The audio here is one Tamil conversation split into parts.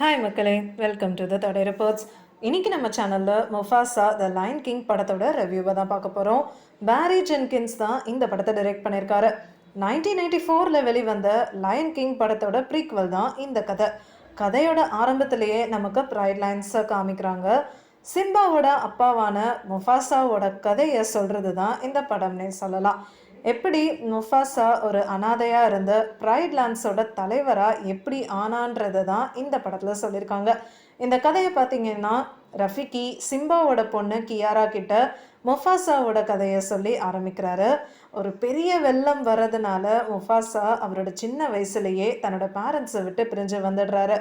ஹாய் மக்களே, வெல்கம் டு த தடை ரிப்போர்ட்ஸ். இன்னைக்கு நம்ம சேனலில் முஃபாசா த லைன் கிங் படத்தோட ரிவ்யூவை தான் பார்க்க போகிறோம். பேரி ஜென்கின்ஸ் தான் இந்த படத்தை டைரக்ட் பண்ணியிருக்காரு. 1994 வெளிவந்த லயன் கிங் படத்தோட ப்ரீக்வல் தான் இந்த கதை. கதையோட ஆரம்பத்திலேயே நமக்கு ப்ரைட் லைன்ஸை காமிக்கிறாங்க. சிம்பாவோட அப்பாவான முஃபாசாவோட கதையை சொல்கிறது தான் இந்த படம்னே சொல்லலாம். எப்படி முஃபாசா ஒரு அனாதையாக இருந்த ப்ரைட் லேண்ட்ஸோட தலைவராக எப்படி ஆனான்றது தான் இந்த படத்தில் சொல்லியிருக்காங்க. இந்த கதையை பார்த்தீங்கன்னா ரஃபிகி சிம்பாவோட பொண்ணு கியாரா கிட்ட முஃபாசாவோட கதையை சொல்லி ஆரம்பிக்கிறாரு. ஒரு பெரிய வெள்ளம் வர்றதுனால முஃபாசா அவரோட சின்ன வயசுலேயே தன்னோட பேரண்ட்ஸை விட்டு பிரிஞ்சு வந்துடுறாரு.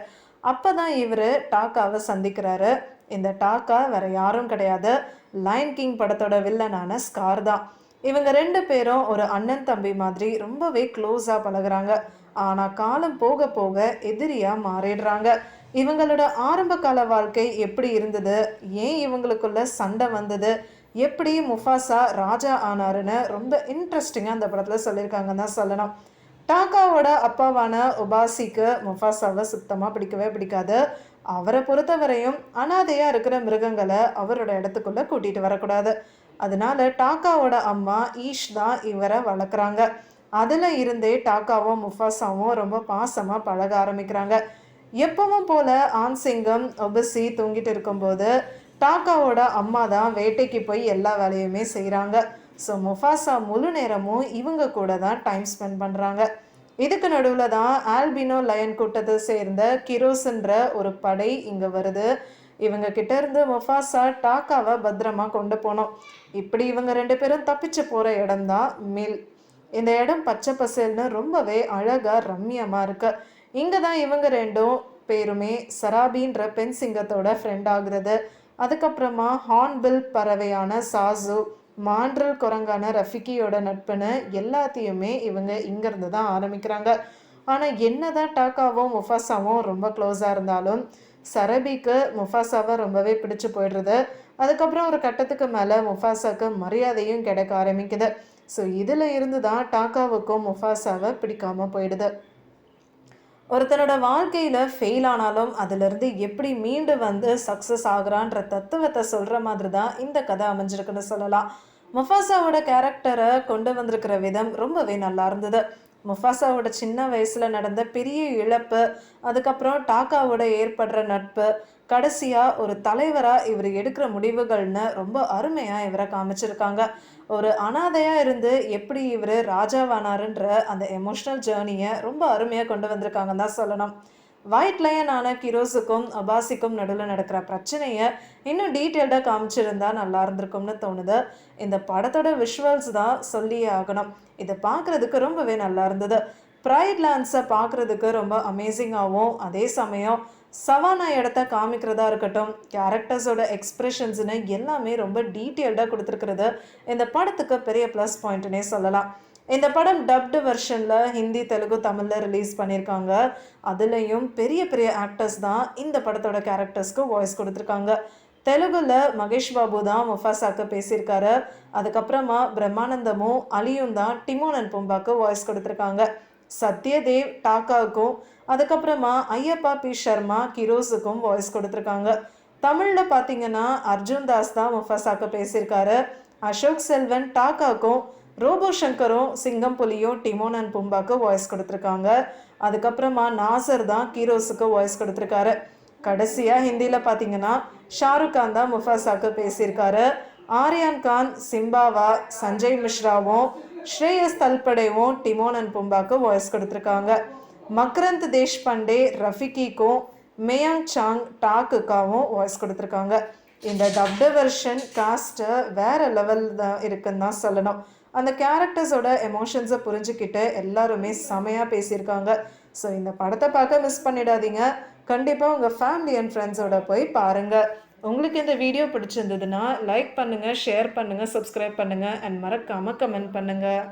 அப்போ தான் இவர் டாக்காவை சந்திக்கிறாரு. இந்த டாக்கா வேற யாரும் கிடையாது, லயன் கிங் படத்தோட வில்லனான ஸ்கார் தான். இவங்க ரெண்டு பேரும் ஒரு அண்ணன் தம்பி மாதிரி ரொம்பவே க்ளோஸாக பழகுறாங்க. ஆனால் காலம் போக போக எதிரியாக மாறிடுறாங்க. இவங்களோட ஆரம்ப கால வாழ்க்கை எப்படி இருந்தது, ஏன் இவங்களுக்குள்ள சண்டை வந்தது, எப்படி முஃபாசா ராஜா ஆனாருன்னு ரொம்ப இன்ட்ரெஸ்டிங்காக அந்த படத்தில் சொல்லியிருக்காங்கன்னு தான் சொல்லணும். டாக்காவோட அப்பாவான உபாசிக்கு முஃபாசாவை சுத்தமாக பிடிக்கவே பிடிக்காது. அவரை பொறுத்தவரையும் அனாதையாக இருக்கிற மிருகங்களை அவரோட இடத்துக்குள்ளே கூட்டிகிட்டு வரக்கூடாது. அதனால டாக்காவோட அம்மா ஈஷ் தான் இவரை வளர்க்குறாங்க. அதில் இருந்தே டாக்காவும் முஃபாசாவும் ரொம்ப பாசமாக பழக ஆரம்பிக்கிறாங்க. எப்பவும் போல ஆண் சிங்கம் ஒபசி தூங்கிட்டு இருக்கும்போது டாக்காவோட அம்மா தான் வேட்டைக்கு போய் எல்லா வேலையுமே செய்கிறாங்க. ஸோ முஃபாசா முழு நேரமும் இவங்க கூட தான் டைம் ஸ்பெண்ட் பண்ணுறாங்க. இதுக்கு நடுவில் தான் ஆல்பினோ லயன் கூட்டத்தை சேர்ந்த கிரோஸ்ன்ற ஒரு படை இங்கே வருது. இவங்க கிட்ட இருந்து முஃபாசா டாக்காவை பத்திரமா கொண்டு போனோம். இப்படி இவங்க ரெண்டு பேரும் தப்பிச்சு போகிற இடம் தான் மில். இந்த இடம் பச்சை பசேல்னு ரொம்பவே அழகாக ரம்யமாக இருக்கு. இங்கே தான் இவங்க ரெண்டும் பேருமே சராபின்ற பெண் சிங்கத்தோட ஃப்ரெண்ட் ஆகுறது. அதுக்கப்புறமா ஹார்ன்பில் பறவையான சாசு, மாண்ட்ரல் குரங்கான ரஃபிகியோட நட்புன்னு எல்லாத்தையுமே இவங்க இங்கேருந்து தான் ஆரம்பிக்கிறாங்க. ஆனால் என்னதான் டாக்காவும் முஃபாசாவும் ரொம்ப க்ளோஸாக இருந்தாலும் சரபிக்கு முஃபாசாவை ரொம்பவே பிடிச்சு போயிடுறது. அதுக்கப்புறம் ஒரு கட்டத்துக்கு மேலே முஃபாசாவுக்கு மரியாதையும் கிடைக்க ஆரம்பிக்குது. ஸோ இதில் இருந்து தான் டாக்காவுக்கும் முஃபாசாவை பிடிக்காம போயிடுது. ஒருத்தனோட வாழ்க்கையில் ஃபெயில் ஆனாலும் அதிலிருந்து எப்படி மீண்டு வந்து சக்ஸஸ் ஆகுறான்ற தத்துவத்தை சொல்கிற மாதிரி தான் இந்த கதை அமைஞ்சிருக்குன்னு சொல்லலாம். முஃபாசாவோட கேரக்டரை கொண்டு வந்திருக்கிற விதம் ரொம்பவே நல்லா இருந்தது. முஃபாசாவோட சின்ன வயசில் நடந்த பெரிய இழப்பு, அதுக்கப்புறம் டாக்காவோட ஏற்படுற நட்பு, கடைசியாக ஒரு தலைவராக இவர் எடுக்கிற முடிவுகள்னு ரொம்ப அருமையாக இவரை காமிச்சிருக்காங்க. ஒரு அனாதையாக இருந்து எப்படி இவர் ராஜாவானாருன்ற அந்த எமோஷ்னல் ஜேர்னியை ரொம்ப அருமையாக கொண்டு வந்திருக்காங்கன்னு தான் சொல்லணும். ஒயிட் லயனான கிரோஸுக்கும் அபாசிக்கும் நடுவில் நடக்கிற பிரச்சனையை இன்னும் டீட்டெயில்டாக காமிச்சிருந்தா நல்லா இருந்திருக்கும்னு தோணுது. இந்த படத்தோட விஷுவல்ஸ் தான் சொல்லியே ஆகணும். இதை பார்க்குறதுக்கு ரொம்பவே நல்லா இருந்தது. ப்ரைட் லேண்ட்ஸை பார்க்குறதுக்கு ரொம்ப அமேசிங்காகவும், அதே சமயம் சவானா இடத்த காமிக்கிறதா இருக்கட்டும், கேரக்டர்ஸோட எக்ஸ்ப்ரெஷன்ஸ்னு எல்லாமே ரொம்ப டீட்டெயில்டாக கொடுத்துருக்கிறது இந்த படத்துக்கு பெரிய ப்ளஸ் பாயிண்ட்னே சொல்லலாம். இந்த படம் டப்டு வெர்ஷனில் ஹிந்தி, தெலுங்கு, தமிழில் ரிலீஸ் பண்ணியிருக்காங்க. அதுலேயும் பெரிய பெரிய ஆக்டர்ஸ் தான் இந்த படத்தோட கேரக்டர்ஸ்க்கு வாய்ஸ் கொடுத்துருக்காங்க. தெலுங்குல மகேஷ் பாபு தான் முஃபாசாக்கு பேசியிருக்காரு. அதுக்கப்புறமா பிரம்மானந்தமும் அலியும் தான் டிமோன் அண்ட் பும்பாக்கு வாய்ஸ் கொடுத்துருக்காங்க. சத்யதேவ் டாக்காவுக்கும், அதுக்கப்புறமா ஐயப்பா பி சர்மா கிரோஸுக்கும் வாய்ஸ் கொடுத்துருக்காங்க. தமிழில் பார்த்தீங்கன்னா அர்ஜுன் தாஸ் தான் முஃபாசாக்கு பேசியிருக்காரு. அசோக் செல்வன் டாக்காவுக்கும், ரோபோ சங்கரும் சிங்கம் புலியும் டிமோன் அண்ட் பும்பாக்கு வாய்ஸ் கொடுத்துருக்காங்க. அதுக்கப்புறமா நாசர் தான் கீரோஸுக்கு வாய்ஸ் கொடுத்துருக்காரு. கடைசியாக ஹிந்தியில் பார்த்தீங்கன்னா ஷாருக் கான் தான் முஃபாசாக்கு பேசியிருக்காரு. ஆர்யான் கான் சிம்பாவா, சஞ்சய் மிஸ்ராவும் ஸ்ரேயஸ் தல்படேவும் டிமோன் அண்ட் பும்பாக்கு வாய்ஸ் கொடுத்துருக்காங்க. மக்ரந்த் தேஷ்பாண்டே ரஃபிகிக்கும், மேயாங் சாங் டாக்குக்காவும் வாய்ஸ் கொடுத்துருக்காங்க. இந்த டப்டு வெர்ஷன் காஸ்ட்டு வேறு லெவல் தான் இருக்குன்னு தான் சொல்லணும். அந்த கேரக்டர்ஸோட எமோஷன்ஸை புரிஞ்சுக்கிட்டு எல்லாருமே செமையாக பேசியிருக்காங்க. ஸோ இந்த படத்தை பார்க்க மிஸ் பண்ணிடாதீங்க. கண்டிப்பாக உங்கள் ஃபேமிலி அண்ட் ஃப்ரெண்ட்ஸோட போய் பாருங்கள். உங்களுக்கு இந்த வீடியோ பிடிச்சிருந்ததுன்னா லைக் பண்ணுங்கள், ஷேர் பண்ணுங்கள், சப்ஸ்கிரைப் பண்ணுங்கள் அண்ட் மறக்காமல் கமெண்ட் பண்ணுங்கள்.